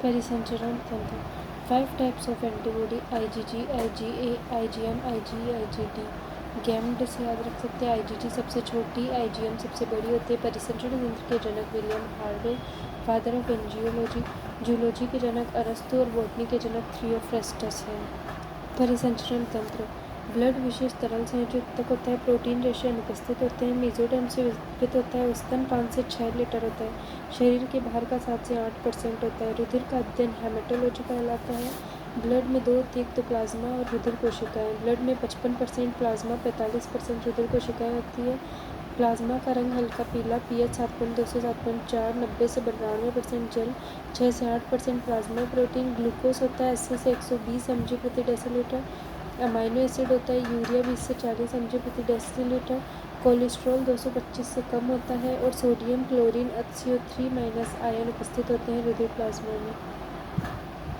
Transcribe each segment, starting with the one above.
परिसंचरण तंत्र। 5 types of antibody: IgG, IgA, IgM, IgE, IgD। गैम्ड से याद रख सकते हैं। IgG सबसे छोटी, IgM सबसे बड़ी होती है। परिसंचरण तंत्र के जनक William Harvey, father of angiology. Zoology के जनक अरस्तु और बॉटनी के जनक थियोफ्रेस्टस हैं। परिसंचरण तंत्र। ब्लड विशेष तरल से जो उत्तक होता है। प्रोटीन रेशे अनुपस्थित होते हैं। मेसोडर्म से विस्तृत होता है। औसतन 5 से 6 लीटर होता है। शरीर के बाहर का 7 से 8% होता है। रुधिर का अध्ययन हेमेटोलॉजी कहलाता है। ब्लड में 2 अतिरिक्त प्लाज्मा और रुधिर कोशिकाएं। ब्लड में 55% प्लाज्मा, 45% रुधिर कोशिकाएं होती है। प्लाज्मा का रंग हल्का पीला, pH 7.2 से 7.4, 90 से 92% जल, 6 से 8% प्लाज्मा प्रोटीन। ग्लूकोज होता है 80 से 120 mg प्रति डेसीलीटर। अमाइनो एसिड होता है यूरिया 20 से 40 mg प्रति डेसीलीटर। कोलेस्ट्रॉल 225 से कम होता है और सोडियम, क्लोरीन, HCO3- आयन उपस्थित होते हैं रुधिर प्लाज्मा में।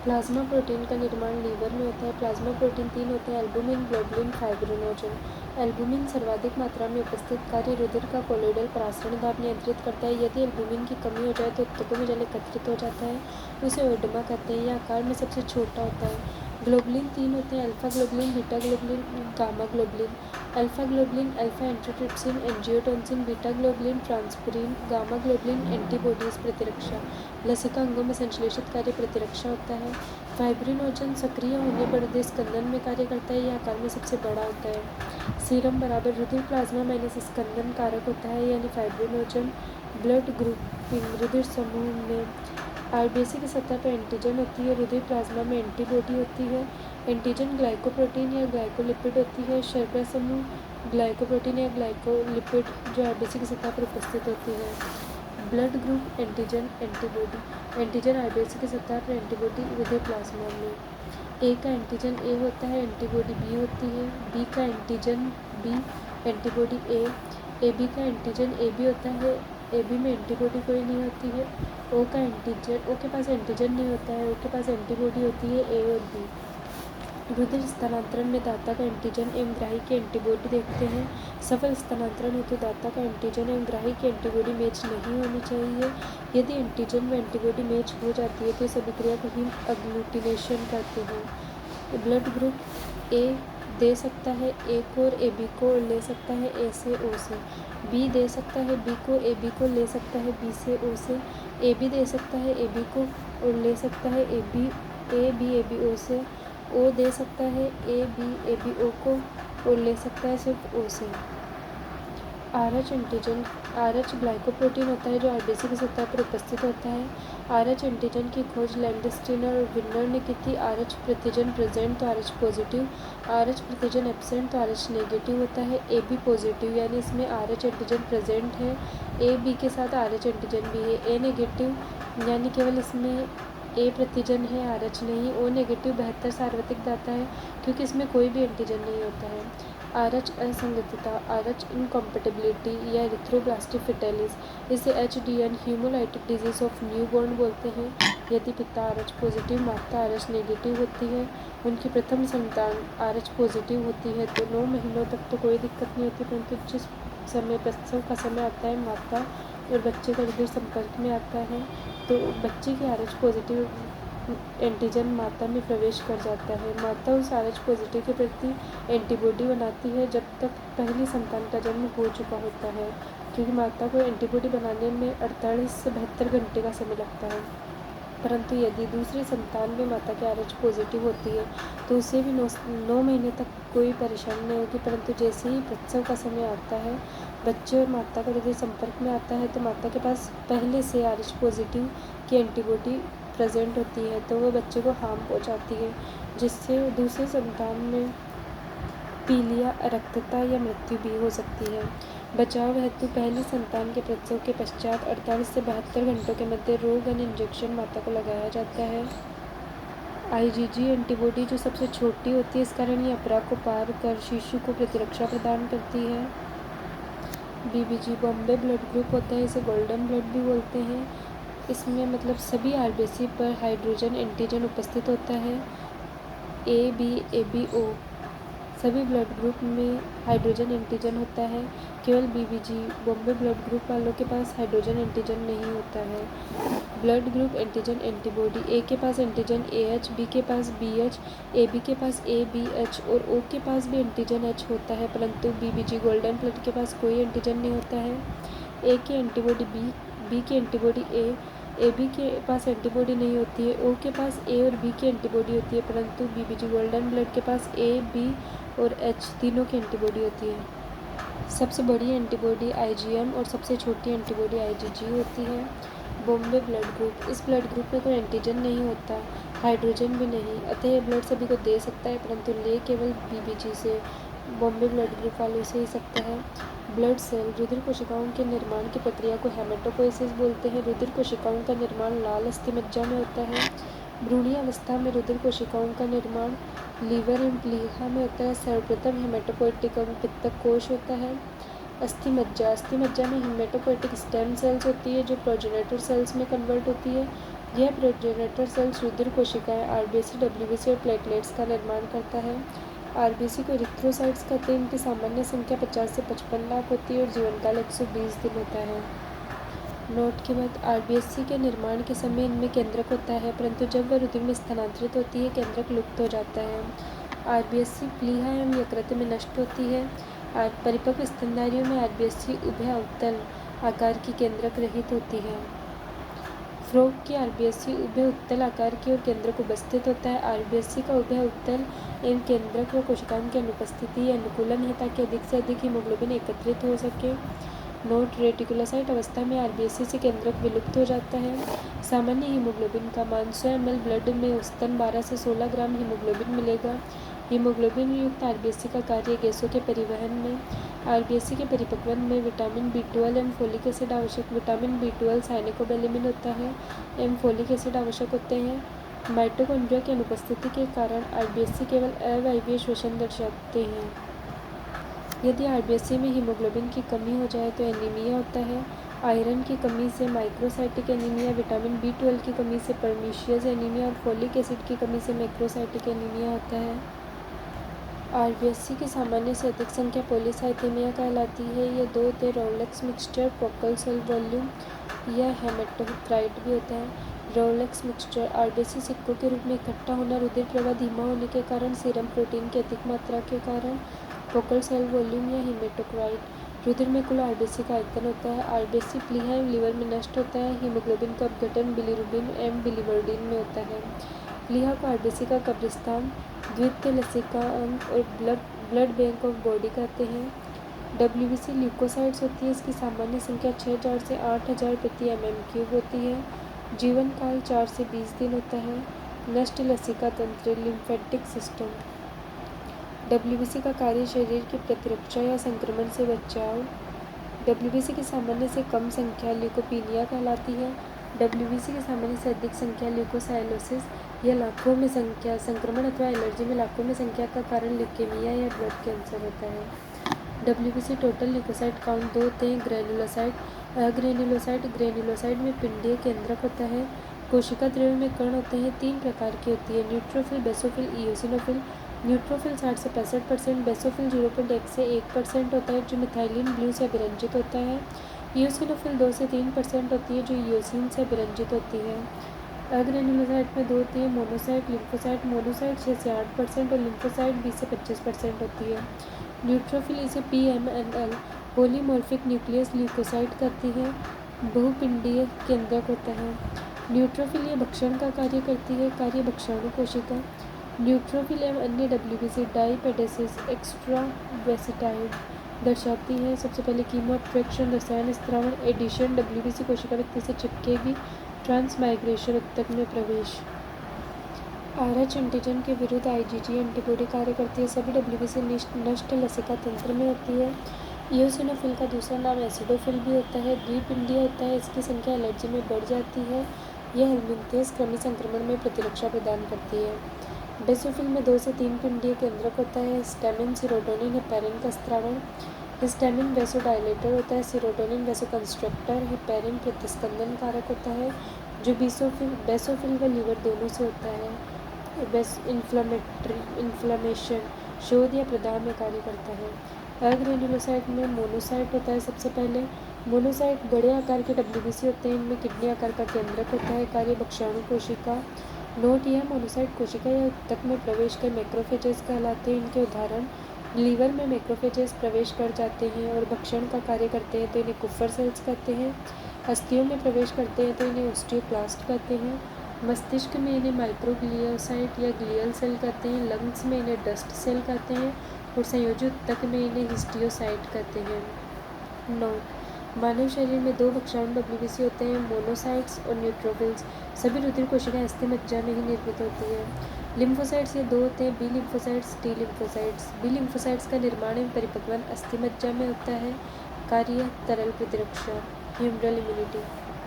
प्लाज्मा प्रोटीन का निर्माण लीवर में होता है। प्लाज्मा प्रोटीन 3 होते हैं: एल्बुमिन, ग्लोबुलिन, फाइब्रिनोजन। एल्बुमिन सर्वाधिक मात्रा में उपस्थित कार्य रुधिर का कोलोइडल परासरण दाब नियंत्रित करता है। यदि एल्बुमिन की कमी हो जाए तो ऊतकों में जल एकत्रित हो जाता है, उसे ओएडेमा कहते हैं। यह आकार में सबसे छोटा होता है। ग्लोबुलिन 3 होते हैं: alpha globulin, beta globulin, gamma globulin. Alpha globulin alpha antitrypsin, angiotensin, beta globulin transferrin, gamma globulin antibodies प्रतिरक्षा। लसिका अंगों में संश्लेषित कार्य प्रतिरक्षा होता है। फाइब्रिनोजन सक्रिय होने पर हृदय स्कंदन में कार्य करता है। यह आकार में सबसे बड़ा होता है। सीरम बराबर रुधिर प्लाज्मा माइनस स्कंदन कारक होता है, यानी फाइब्रिनोजन। Blood grouping. रुधिर समूह में आरबीसी की सतह पर एंटीजन होती है, रुधिर प्लाज्मा में एंटीबॉडी होती है। एंटीजन ग्लाइकोप्रोटीन या ग्लाइकोलिपिड होती है। शर्करा समूह ग्लाइकोप्रोटीन या ग्लाइकोलिपिड जो आरबीसी की सतह पर उपस्थित होती है। Blood group antigen antibody. Antigen RBC की सतह पर एंटीबॉडी रुधिर प्लाज्मा में। ए का एंटीजन ए होता है, एंटीबॉडी बी होती है। बी का antigen B, antibody A. A B का एंटीजन ए बी होता है, ए बी में एंटीबॉडी कोई नहीं होती है। ओ का एंटीजन ओ के पास एंटीजन नहीं होता है, ओ के पास एंटीबॉडी होती है ए और बी। रुधिर स्थानांतरण में दाता का एंटीजन एवं ग्राही की एंटीबॉडी देखते हैं। सफल स्थानांतरण हेतु दाता का एंटीजन एवं ग्राही की एंटीबॉडी मैच नहीं होनी चाहिए। यदि एंटीजन व एंटीबॉडी मैच हो जाती है तो इस अभिक्रिया को हीम अग्लूटिनेशन कहते हैं। ब्लड ग्रुप ए दे सकता है ए को और ए बी को, और ले सकता है ए से ओ से। बी दे सकता है बी को, ए बी को, ले सकता है बी से ओ से। ए बी दे सकता है ए बी को और ले सकता है ए बी ओ से। ओ दे सकता है ए बी ओ को और ले सकता है सिर्फ ओ से। RH antigen. आरएच ग्लाइकोप्रोटीन होता है जो आरबीसी की सतह पर उपस्थित होता है। आरएच एंटीजन की खोज लैंडस्टीनर और विनर ने की थी। आरएच प्रतिजन प्रेजेंट तो आरएच पॉजिटिव, आरएच प्रतिजन एब्सेंट तो आरएच नेगेटिव होता है। ए बी पॉजिटिव यानी इसमें आरएच एंटीजन प्रेजेंट है, ए बी के साथ आरएच एंटीजन भी है। ए नेगेटिव यानी केवल इसमें ए प्रतिजन है, आरएच नहीं। ओ नेगेटिव बेहतर सार्वत्रिक दाता है क्योंकि इसमें कोई भी एंटीजन नहीं होता है। आरएच असंगतता, आरएच इनकॉम्पेटिबिलिटी या एरिथ्रोब्लास्टिक फिटेलिस, इसे HDN ह्यूमोलाइटिक डिजीज ऑफ न्यूबॉर्न बोलते हैं। यदि पिता आरएच पॉजिटिव, माता आरएच नेगेटिव होती है, उनकी प्रथम संतान आरएच पॉजिटिव होती है तो 9 महीनों तक तो कोई दिक्कत नहीं होती, परंतु जिस समय प्रसव का समय आता है, माता और बच्चे का रुधिर संपर्क में आता है तो बच्चे की आरएच पॉजिटिव एंटीजन माता में प्रवेश कर जाता है। माता उस आरएच पॉजिटिव के प्रति एंटीबॉडी बनाती है जब तक पहली संतान का जन्म हो चुका होता है, क्योंकि माता को एंटीबॉडी बनाने में 48 से 72 घंटे का समय लगता है। परंतु यदि दूसरी संतान में माता की आरएच पॉजिटिव होती है तो उसे भी 9 महीने तक कोई परेशानी नहीं होगी, परंतु जैसे ही प्रसव का समय आता है, बच्चे और माता का हृदय संपर्क में आता है तो माता के पास पहले से आरएच पॉजिटिव की एंटीबॉडी प्रेजेंट होती है तो वो बच्चे को हार्म पहुंचाती है, जिससे दूसरे संतान में पीलिया, अरक्तता या मृत्यु भी हो सकती है। बचाव हेतु पहली संतान के प्रसव के पश्चात 48 से 72 घंटों के मध्य रोगन इंजेक्शन माता को लगाया जाता है। IgG एंटीबॉडी जो सबसे छोटी होती है, इस कारण ये अपरा को पार कर शिशु को प्रतिरक्षा प्रदान करती है। BBG बॉम्बे ब्लड ग्रुप होता है, इसे गोल्डन ब्लड भी बोलते हैं। इसमें मतलब सभी आरबीसी पर हाइड्रोजन एंटीजन उपस्थित होता है। AB, AB O सभी ब्लड ग्रुप में हाइड्रोजन एंटीजन होता है। केवल बीबीजी बॉम्बे ब्लड ग्रुप वालों के पास हाइड्रोजन एंटीजन नहीं होता है। ब्लड ग्रुप एंटीजन एंटीबॉडी ए के पास एंटीजन AH, बी के पास BH, AB के पास ABH और O के पास भी एंटीजन H होता है, परंतु बीबीजी गोल्डन ब्लड के पास कोई एंटीजन नहीं होता है। ए की एंटीबॉडी बी की एंटीबॉडी AB के पास एंटीबॉडी नहीं होती है। O के पास A और B की एंटीबॉडी होती है, परंतु बीबीजी गोल्डन ब्लड के पास A, B और H तीनों की एंटीबॉडी होती है। सबसे बड़ी एंटीबॉडी IgM और सबसे छोटी एंटीबॉडी IgG होती है। बॉम्बे ब्लड ग्रुप, इस ब्लड ग्रुप में कोई एंटीजन नहीं होता, हाइड्रोजन भी नहीं, अतः यह ब्लड सभी को दे सकता है, परंतु ले केवल बीबीजी से, बॉम्बे ब्लड ग्रुप वालों से ही सकता है। ब्लड सेल रुधिर कोशिकाओं के निर्माण की प्रक्रिया को हेमेटोपोइसिस बोलते हैं। रुधिर कोशिकाओं का निर्माण लाल अस्थिमज्जा में होता है। भ्रूणीय अवस्था में रुधिर कोशिकाओं का निर्माण लीवर एंड प्लीहा में होता है। सर्वप्रथम हेमेटोपोइटिक अंग पित्तक कोश होता है। अस्थिमज्जा में हेमेटोपोइटिक स्टेम सेल्स होती है जो प्रोजेनेटर सेल्स में कन्वर्ट होती है। यह प्रोजेनेटर सेल्स रुधिर कोशिकाएं, RBC, WBC और प्लेटलेट्स का निर्माण करता है। RBC को इरिथ्रोसाइट्स कहते हैं। इनकी सामान्य संख्या 50 से 55 लाख होती है और जीवनकाल 120 दिन होता है। नोट के बाद RBC के निर्माण के समय इनमें केंद्रक होता है, परंतु जब वह रुधिर में स्थानांतरित होती है केंद्रक लुप्त हो जाता है। RBC प्लीहा एवं यकृत में नष्ट होती है। परिपक्व स्तनधारियों में RBC उभय अवतल आकार की केंद्रक रहित होती है। फ्रॉग की RBC उभय उत्तल आकार की और केंद्रक उपस्थित होता है। RBC का उभय उत्तल एवं केंद्रक व कोशिकाओं की अनुपस्थिति या अनुकूलन है ताकि अधिक से अधिक हीमोग्लोबिन एकत्रित हो सके। नोट, रेटिकुलोसाइट अवस्था में RBC से केंद्रक विलुप्त हो जाता है। सामान्य हीमोग्लोबिन का मान 100 ml ब्लड में औसतन 12 से 16 ग्राम हीमोग्लोबिन मिलेगा। हीमोग्लोबिन युक्त RBC का कार्य गैसों के परिवहन में। RBC के परिपक्वन में विटामिन B12 एवं फोलिक एसिड आवश्यक। विटामिन B12 साइनोकोबैलेमिन होता है एवं फोलिक एसिड आवश्यक होते हैं। माइटोकॉन्ड्रिया की अनुपस्थिति के कारण RBC केवल अवायवीय श्वसन दर्शाते हैं। यदि RBC में हीमोग्लोबिन की कमी हो जाए तो एनीमिया होता है। आयरन की कमी से माइक्रोसाइटिक एनीमिया, विटामिन B12 की कमी से परनीशियस एनीमिया और फोलिक एसिड की कमी से मैक्रोसाइटिक एनीमिया होता है। RBC की सामान्य से अधिक संख्या पॉलीसाइथेमिया कहलाती है। यह 2 रोलेक्स मिक्सचर, फोकल सेल वॉल्यूम या हेमेटोक्राइट भी होता है। रोलेक्स मिक्सचर RBC सिक्कों के रूप में इकट्ठा होना, रुधिर प्रवाह धीमा होने के कारण, सीरम प्रोटीन की अधिक मात्रा के कारण। फोकल सेल वॉल्यूम या हेमेटोक्राइट, रुधिर में कुल RBC का आयतन होता है। RBC प्लीहा एवं लीवर में नष्ट होता है। हीमोग्लोबिन का अपघटन बिलीरुबिन एवं बिलीवर्डिन में होता है। प्लीहा को RBC का कब्रिस्तान, द्वितीय लसिका अंग और ब्लड बैंक ऑफ बॉडी कहते हैं। WBC ल्यूकोसाइट्स होती है। इसकी सामान्य संख्या 6000 से 8000 प्रति mm³ होती है। जीवन काल 4 से 20 दिन होता है। नष्ट लसिका तंत्र, लिम्फेटिक सिस्टम। WBC का कार्य शरीर की प्रतिरक्षा या संक्रमण से बचाव। WBC की सामान्य से कम संख्या ल्यूकोपीनिया कहलाती है। WBC की सामान्य से अधिक संख्या ल्यूकोसाइलोसिस या लाखों में संख्या, संक्रमण अथवा एलर्जी में लाखों में संख्या का कारण ल्यूकेमिया या ब्लड कैंसर होता है। WBC टोटल ल्यूकोसाइट काउंट 2 होते हैं। ग्रेनुलोसाइट, अग्रेनुलोसाइट। ग्रेनुलोसाइट में पिंडीय केंद्रक होता है। कोशिका द्रव्य में कण होते हैं। 3 प्रकार की होती है, न्यूट्रोफिल, बेसोफिल, इयोसिनोफिल। न्यूट्रोफिल 60 से 65%, बेसोफिल 0.1 से 1% होता है जो मिथाइलिन ब्लू से अभिरंजित होता है। इयोसिनोफिल 2 से 3% होती है जो इयोसिन से अभिरंजित होती है। अग्रेनुलोसाइट में 2 होती है, मोनोसाइट, लिम्फोसाइट। मोनोसाइट 6 से 8% और लिम्फोसाइट 20 से 25% होती है। न्यूट्रोफिल इसे PMNL, पॉलीमॉर्फिक न्यूक्लियस ल्यूकोसाइट कहती है। बहुपिंडीय केंद्रक होता है। न्यूट्रोफिल यह भक्षण का कार्य करती है। कार्य भक्षाणु कोशिका। न्यूट्रोफिल एवं अन्य WBC डाईपेडेसिस एक्स्ट्रावेसिटाइड दर्शाती है। सबसे पहले कीमो अट्रैक्शन, रसायन स्त्रावण, एडिशन। WBC कोशिका व्यक्ति से चिपकेगी। ट्रांसमाइग्रेशन, ऊतक में प्रवेश। RH एंटीजन के विरुद्ध IgG एंटीबॉडी कार्य करती है। सभी WBC नष्ट लसिका तंत्र में होती है। इयोसिनोफिल का दूसरा नाम एसिडोफिल भी होता है। द्विपिंडीय होता है। इसकी संख्या एलर्जी में बढ़ जाती है। यह हेलमिंथेस कृमि संक्रमण में प्रतिरक्षा प्रदान करती है। बेसोफिल में 2 से 3 पिंडीय केंद्रक होता है। हिस्टामिन, सीरोटोनिन, हेपेरिन का स्त्रावण। हिस्टामिन वेसोडाइलेटर होता है। सीरोटोनिन वेसोकंस्ट्रक्टर। हेपेरिन प्रतिस्पंदन कारक होता है जो बेसोफिल व लीवर दोनों से होता है। इन्फ्लेमेशन, शोध या प्रदाह में कार्य करता है। अग्रेनुलोसाइट में मोनोसाइट होता है सबसे पहले। मोनोसाइट बड़े आकार के WBC होते हैं, इनमें किडनी आकार का केंद्रक होता है। कार्य भक्षाणु कोशिका। नोट: यह मोनोसाइट कोशिका या ऊतक में प्रवेश कर मैक्रोफेजेस कहलाते हैं। इनके उदाहरण: लीवर में मैक्रोफेजेस प्रवेश कर जाते हैं और भक्षण का कार्य करते हैं तो इन्हें कुफर सेल्स कहते हैं। अस्थियों में प्रवेश करते हैं तो इन्हें ओस्टियोक्लास्ट कहते हैं। मस्तिष्क में इन्हें माइक्रोग्लियोसाइट या ग्लियल सेल कहते हैं। लंग्स में इन्हें डस्ट सेल कहते हैं और संयोजी ऊतक में इन्हें हिस्टियोसाइट कहते हैं। नोट: मानव शरीर में दो भक्षाणु WBC होते हैं, मोनोसाइट्स और न्यूट्रोफिल्स। सभी रुधिर कोशिकाएं अस्थि मज्जा में ही निर्मित होती है। लिम्फोसाइट्स ये दो होते हैं, B lymphocytes, T lymphocytes. B lymphocytes का निर्माण एवं परिपक्वन अस्थि मज्जा में होता है। कार्य: तरल प्रतिरक्षा, ह्यूमरल इम्यूनिटी।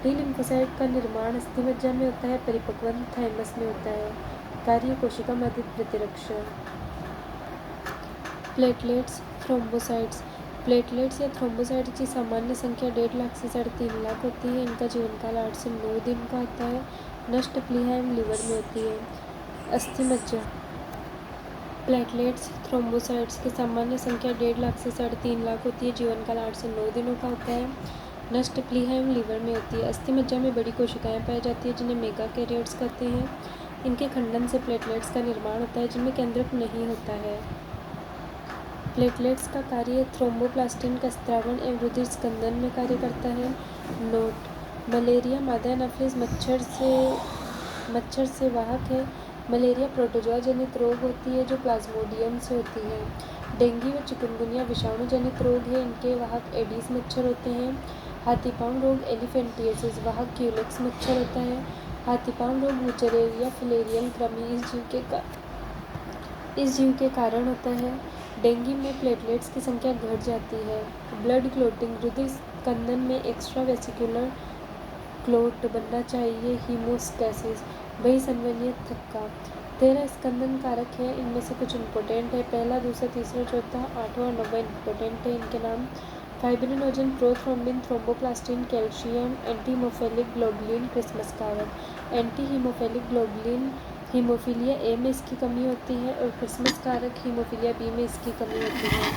टी लिम्फोसाइट का निर्माण अस्थि मज्जा में होता है, परिपक्वन थाइमस में होता है। कार्य: कोशिका मध्यस्थ प्रतिरक्षा। Platelets, thrombocytes. प्लेटलेट्स या थ्रोम्बोसाइट्स की सामान्य संख्या 1.5 लाख से 3.5 लाख होती है। इनका जीवनकाल 8 से 9 दिन का होता है। नष्ट प्लीहा एवं लीवर में होती है। अस्थि मज्जा। प्लेटलेट्स, थ्रोम्बोसाइट्स की सामान्य संख्या 1.5 लाख से 3.5 लाख होती है। जीवनकाल 8 से 9 दिनों का होता है। नष्ट प्लीहा एवं लीवर में होती है। अस्थि मज्जा में बड़ी कोशिकाएं पाई जाती है जिन्हें मेगाकैरियोट्स कहते हैं। इनके खंडन से प्लेटलेट्स का निर्माण होता है जिनमें केंद्रक नहीं होता है। प्लेटलेट्स का कार्य थ्रोम्बोप्लास्टिन का स्त्रावण एवं रुधिर स्कंदन में कार्य करता है। नोट: मलेरिया मादा एनाफिलिस मच्छर से वाहक है। मलेरिया प्रोटोजोआ जनित रोग होती है जो प्लाज्मोडियम से होती है। डेंगू व चिकनगुनिया विषाणु जनित रोग है, इनके वाहक एडीज मच्छर होते हैं। हाथीपांव रोग एलिफेंटिएसिस वाहक क्यूलेक्स मच्छर होता है। हाथीपांव रोग वुचरेरिया फिलेरियम कृमि इस जीव के कारण होता है। डेंगू में प्लेटलेट्स की संख्या घट जाती है। ब्लड क्लोटिंग: रुधिर स्कंदन में एक्स्ट्रा वेसिकुलर क्लोट बनना चाहिए। हीमोस्टैसिस: बहिसंवहनीय थक्का। 13 स्कंदन कारक हैं, इनमें से कुछ इम्पोर्टेंट है। पहला, दूसरा, तीसरा, चौथा, 8वां और 9वां इम्पोर्टेंट है। इनके नाम: fibrinogen, prothrombin, thromboplastin, calcium, anti haemophilic globulin, Christmas कारक। Anti haemophilic globulin haemophilia A में इसकी कमी होती है और क्रिसमस कारक हीमोफीलिया बी में इसकी कमी होती है।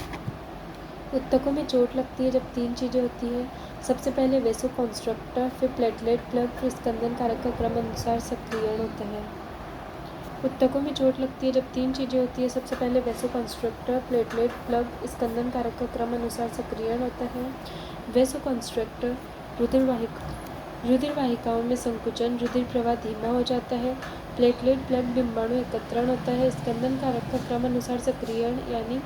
ऊतकों में चोट लगती है जब 3 चीज़ें होती है। सबसे पहले वेसोकॉन्स्ट्रक्टर, फिर प्लेटलेट प्लग, फिर स्कंदन कारक का क्रम अनुसार सक्रियण होता है। ऊतकों में चोट लगती है जब 3 चीज़ें होती है। सबसे पहले वेसोकॉन्स्ट्रक्टर, प्लेटलेट प्लग, स्कंदन कारक का क्रम अनुसार सक्रियण होता है। वेसोकॉन्स्ट्रक्टर: रुधिर वाहिकाओं में संकुचन, रुधिर प्रवाह धीमा हो जाता है। प्लेटलेट प्लग डिंबाणु एकत्रण होता है। स्कंदन कारक का क्रम अनुसार सक्रियण यानी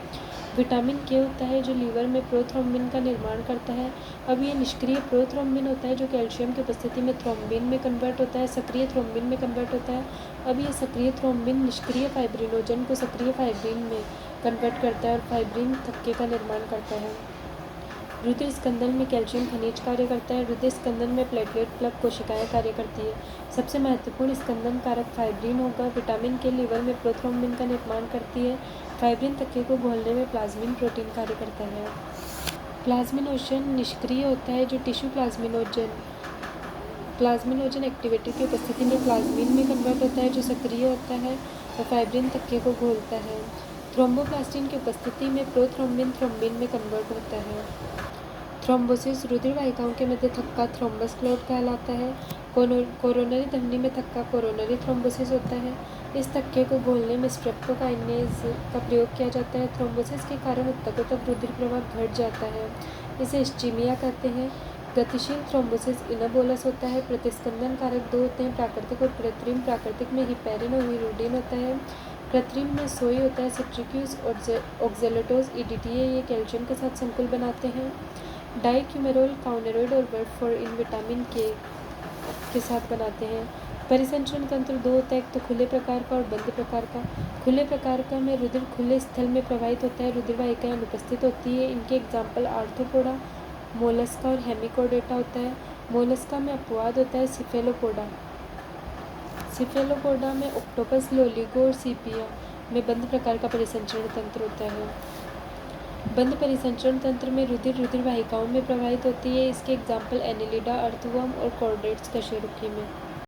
विटामिन के होता है जो लीवर में प्रोथ्रोम्बिन का निर्माण करता है। अब ये निष्क्रिय प्रोथ्रोम्बिन होता है जो कैल्शियम की उपस्थिति में थ्रोम्बिन में कन्वर्ट होता है, सक्रिय थ्रोम्बिन में कन्वर्ट होता है। अब ये सक्रिय थ्रोम्बिन निष्क्रिय फाइब्रिनोजन को सक्रिय फाइब्रिन में कन्वर्ट करता है और फाइब्रिन थक्के का निर्माण करता है। रुधिर स्कंदन में कैल्शियम खनिज कार्य करता है। रुधिर स्कंदन में प्लेटलेट प्लग कोशिकाएं कार्य करती है। सबसे महत्वपूर्ण स्कंदन कारक फाइब्रिन होगा। विटामिन के लीवर में प्रोथ्रोम्बिन का निर्माण करती है। फाइब्रिन थक्के को घोलने में प्लाज्मिन प्रोटीन कार्य करता है। प्लाज्मिनोजन निष्क्रिय होता है जो टिश्यू प्लाज्मिनोजन एक्टिविटी की उपस्थिति में प्लाज्मिन में कन्वर्ट होता है जो सक्रिय होता है और फाइब्रिन थक्के को घोलता है। थ्रोम्बोप्लास्टिन की उपस्थिति में प्रोथ्रोम्बिन थ्रोम्बिन में कन्वर्ट होता है। थ्रोम्बोसिस: रुधिर वाहिकाओं के मध्य थक्का थ्रोम्बस क्लॉट कहलाता है। कोरोनरी धमनी में थक्का कोरोनरी थ्रोम्बोसिस होता है। इस थक्के को घोलने में स्ट्रेप्टोकाइनेज का प्रयोग किया जाता है। थ्रोम्बोसिस के कारण ऊतकों तक रुधिर प्रवाह घट जाता है, इसे इस्चीमिया कहते हैं। गतिशील थ्रोम्बोसिस इनाबोलस होता है। प्रतिस्कंदन कारक 2 होते हैं, प्राकृतिक और कृत्रिम। प्राकृतिक में हिपैरिन और हिरुडिन होता है। कृत्रिम में सोई होता है, सिट्रिक्यूस ऑक्जेलेटोस ईडीटीए, ये कैल्शियम के साथ संकुल बनाते हैं। डाइक्यूमेरोल काउनेरोइड और वर्फोरिन विटामिन के साथ बनाते हैं। परिसंचरण तंत्र 2 होता है, एक तो खुले प्रकार का और बंद प्रकार का। खुले प्रकार का में रुधिर खुले स्थल में प्रवाहित होता है, रुधिर वाहिकाएं अनुपस्थित होती है। इनके एग्जाम्पल आर्थ्रोपोडा, मोलस्का और हेमिकोडेटा होता है। मोलस्का में अपवाद होता है सिफेलोपोडा में ऑक्टोपस, लोलिगो और सीपिया में बंद प्रकार का परिसंचरण तंत्र होता है। बंद परिसंचरण तंत्र में रुधिर वाहिकाओं में प्रवाहित होती है। इसके एग्जाम्पल एनिलिडा, अर्थवर्म और कॉर्डेट्स कशेरुकी में।